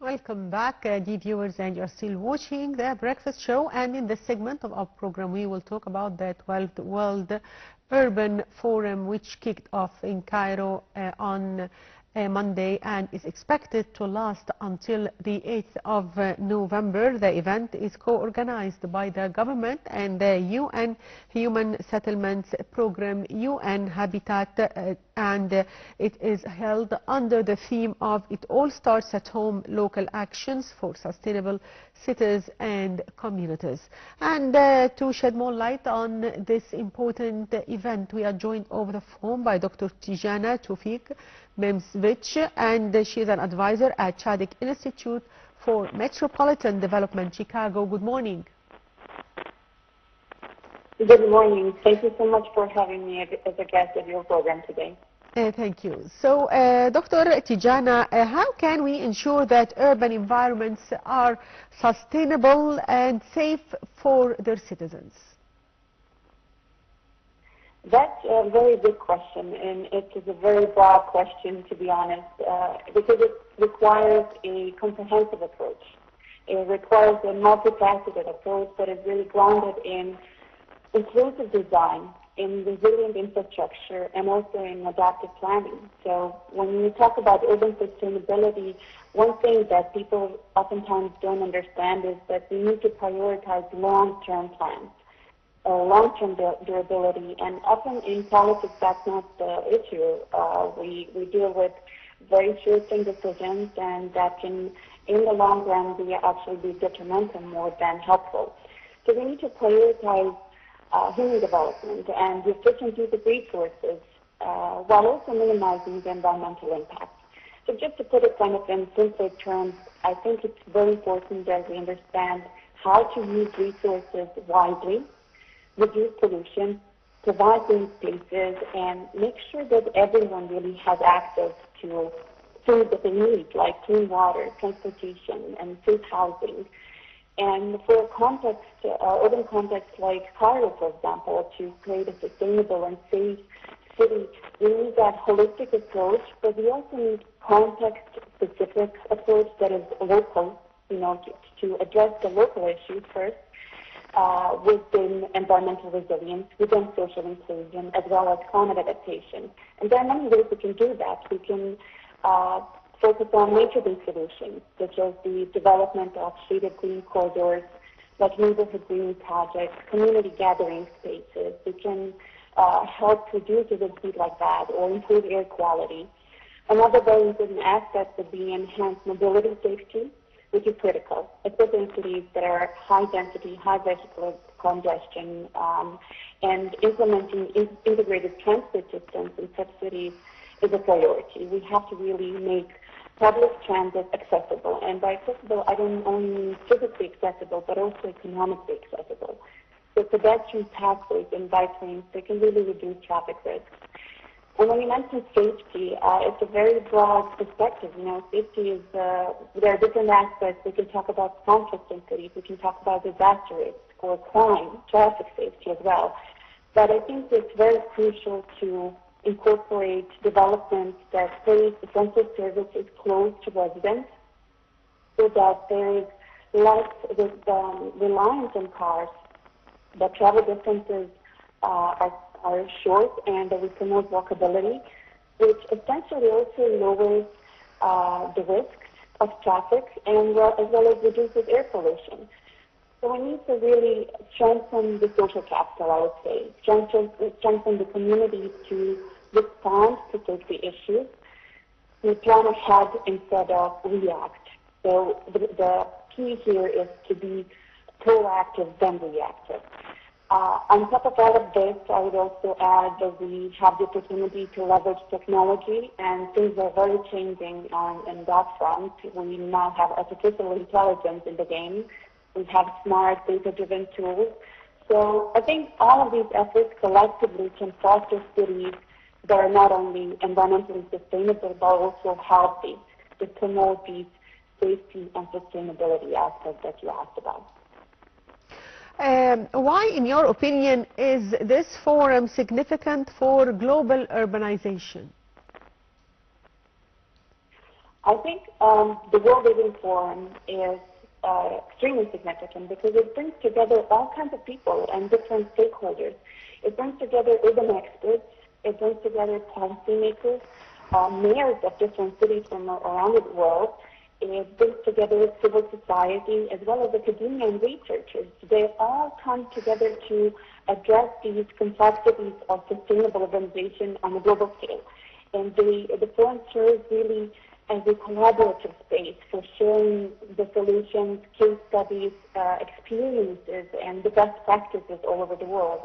Welcome back, dear viewers, and you're still watching the Breakfast Show. And in this segment of our program, we will talk about the 12th World Urban Forum, which kicked off in Cairo on Monday and is expected to last until the 8th of November. The event is co-organized by the government and the UN Human Settlements Program, UN Habitat, and it is held under the theme of "It all starts at home: local actions for sustainable cities and communities." And to shed more light on this important event, we are joined over the phone by Dr. Tijana Tufek, Memisevic, and she is an advisor at Chadic Institute for Metropolitan Development, Chicago. Good morning. Good morning. Thank you so much for having me as a guest of your program today. Thank you. So, Dr. Tijana, how can we ensure that urban environments are sustainable and safe for their citizens? That's a very good question, and it is a very broad question, to be honest, because it requires a comprehensive approach. It requires a multifaceted approach that is really grounded in inclusive design, in resilient infrastructure, and also in adaptive planning. So when we talk about urban sustainability, one thing that people oftentimes don't understand is that we need to prioritize long-term plans, long-term durability, and often in politics that's not the issue. We deal with very short-term decisions, and that can, in the long run, actually be detrimental more than helpful. So we need to prioritize human development and the efficient use of resources while also minimizing the environmental impact. So just to put it kind of in simpler terms, I think it's very important that we understand how to use resources wisely, reduce pollution, provide green spaces, and make sure that everyone really has access to food that they need, like clean water, transportation, and safe housing. And for a context, urban context like Cairo, for example, to create a sustainable and safe city, we need that holistic approach, but we also need context-specific approach that is local, to address the local issues first, within environmental resilience, within social inclusion, as well as climate adaptation. And there are many ways we can do that. We can focus on nature-based solutions, such as the development of shaded green corridors, like neighborhood green projects, community gathering spaces. We can help reduce urban heat like that, or improve air quality. Another very important aspect would be enhanced mobility safety, which is critical, especially in cities that are high density, high vehicular congestion, and implementing integrated transport systems in such cities is a priority. We have to really make public transit accessible, and by accessible, I don't only mean physically accessible, but also economically accessible. So pedestrian pathways and bike lanes, they can really reduce traffic risks. And when you mention safety, it's a very broad perspective. Safety is, there are different aspects. We can talk about conflict in cities, we can talk about disaster risk or crime, traffic safety as well. But I think it's very crucial to incorporate developments that place essential services close to residents, so that there is less reliance on cars, that travel distances are short, and that we promote walkability, which essentially also lowers the risks of traffic, and as well as reduces air pollution. So we need to really strengthen the social capital, I would say, strengthen the community to respond to safety issues. We plan ahead instead of react. So the key here is to be proactive than reactive. On top of all of this, I would also add that we have the opportunity to leverage technology, and things are very changing in that front. We now have artificial intelligence in the game. We have smart, data-driven tools. So I think all of these efforts collectively can foster cities that are not only environmentally sustainable, but also healthy, to promote these safety and sustainability aspects that you asked about. Why, in your opinion, is this forum significant for global urbanization? I think the World Urban Forum is extremely significant because it brings together all kinds of people and different stakeholders. It brings together urban experts. It brings together policymakers, mayors of different cities from around the world. It brings together civil society as well as academia and researchers. They all come together to address these complexities of sustainable urbanization on a global scale. And the forum serves really as a collaborative space for sharing the solutions, case studies, experiences, and the best practices all over the world.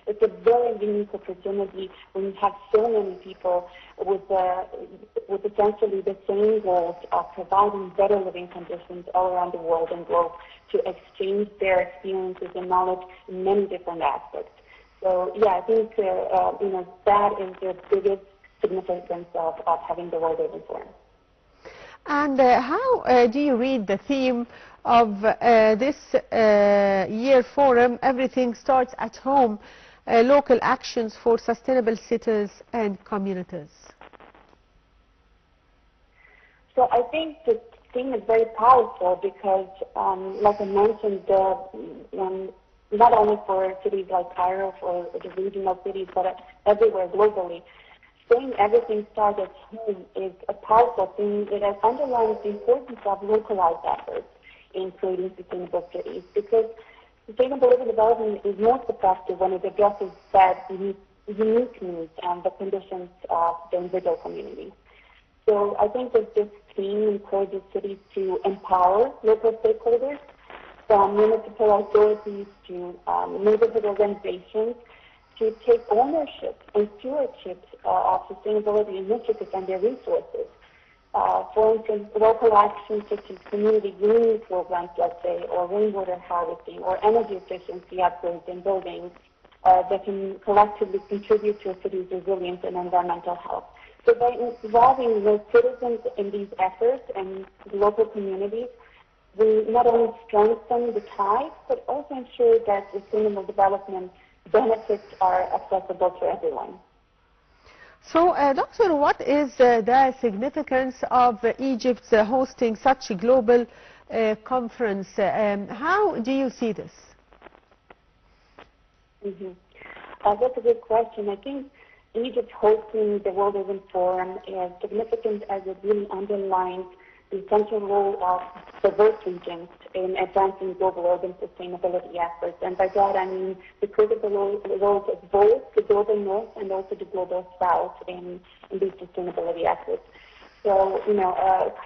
It's a very unique opportunity when you have so many people with essentially the same goals of providing better living conditions all around the world and globe to exchange their experiences and knowledge in many different aspects. So yeah, I think that is the biggest significance of having the World Urban Forum. And how do you read the theme of this year forum, Everything Starts at Home, local actions for sustainable cities and communities? So I think the theme is very powerful because, like I mentioned, not only for cities like Cairo, for the regional cities, but everywhere globally, saying everything starts at home is a powerful thing that underlines the importance of localized efforts in creating sustainable cities, because sustainable urban development is most effective when it addresses that unique needs and the conditions of the individual community. So I think that this theme encourages cities to empower local stakeholders, from municipal authorities to neighborhood organizations, to take ownership and stewardship of sustainability initiatives and their resources. For instance, local actions such as community greening programs, let's say, or rainwater harvesting, or energy efficiency upgrades in buildings that can collectively contribute to a city's resilience and environmental health. So by involving the citizens in these efforts and local communities, we not only strengthen the ties, but also ensure that sustainable development benefits are accessible to everyone. So, Doctor, what is the significance of Egypt hosting such a global conference? How do you see this? That's a good question. I think Egypt hosting the World Urban Forum is significant as it really underlines the essential role of diverse regions in advancing global urban sustainability efforts. And by that I mean the critical roles of both the global north and also the global south in these sustainability efforts. So,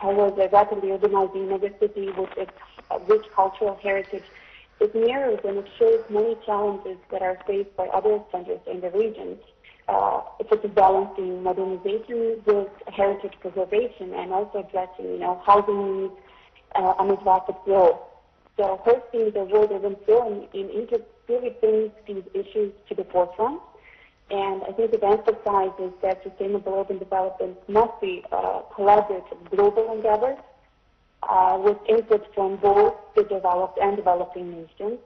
Cairo is a rapidly urbanizing megacity with its rich cultural heritage. It mirrors and it shows many challenges that are faced by other centers in the region. Such as balancing modernization with heritage preservation and also addressing, housing needs amid rapid growth. So hosting the World Urban Forum in Egypt really brings these issues to the forefront. And I think it emphasizes that sustainable urban development must be collaborative global endeavors with input from both the developed and developing nations.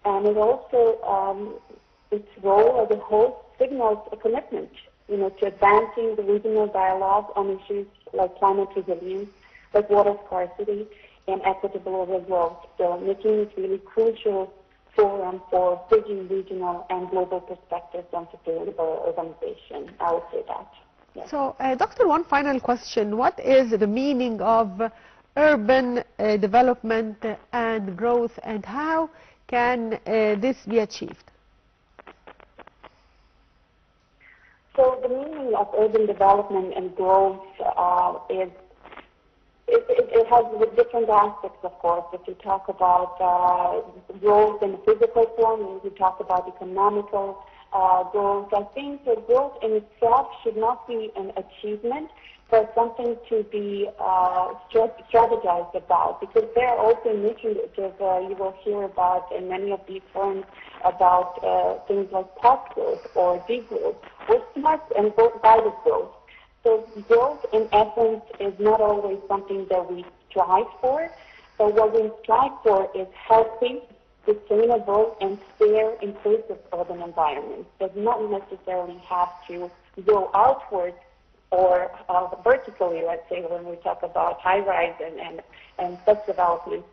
And it also, its role as a host signals a commitment, to advancing the regional dialogue on issues like climate resilience, like water scarcity, and equitable urban growth. So making it really crucial forum for bridging regional and global perspectives on sustainable urbanization. I would say that. Yeah. So, Doctor, one final question. What is the meaning of urban development and growth, and how can this be achieved? So the meaning of urban development and growth is, it has different aspects, of course. If you talk about growth in the physical form, and if you talk about economical growth, I think that growth in itself should not be an achievement, but something to be strategized about, because there are also initiatives you will hear about in many of these forums about things like pop growth or degrowth or smart and guided growth. So growth in essence is not always something that we strive for, but what we strive for is healthy, sustainable, and fair, inclusive urban environments. Does not necessarily have to go outwards or vertically, let's say, when we talk about high-rise and such development.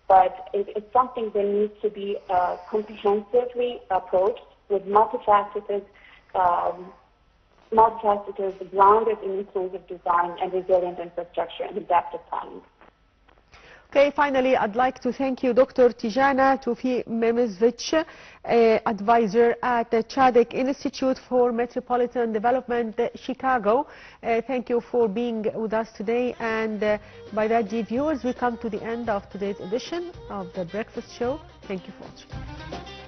But it's something that needs to be comprehensively approached with multifaceted, grounded in inclusive design and resilient infrastructure and adaptive planning. Okay, finally, I'd like to thank you, Dr. Tijana Memisevic, advisor at the Chadwick Institute for Metropolitan Development, Chicago. Thank you for being with us today. And by that, dear viewers, we come to the end of today's edition of The Breakfast Show. Thank you for watching.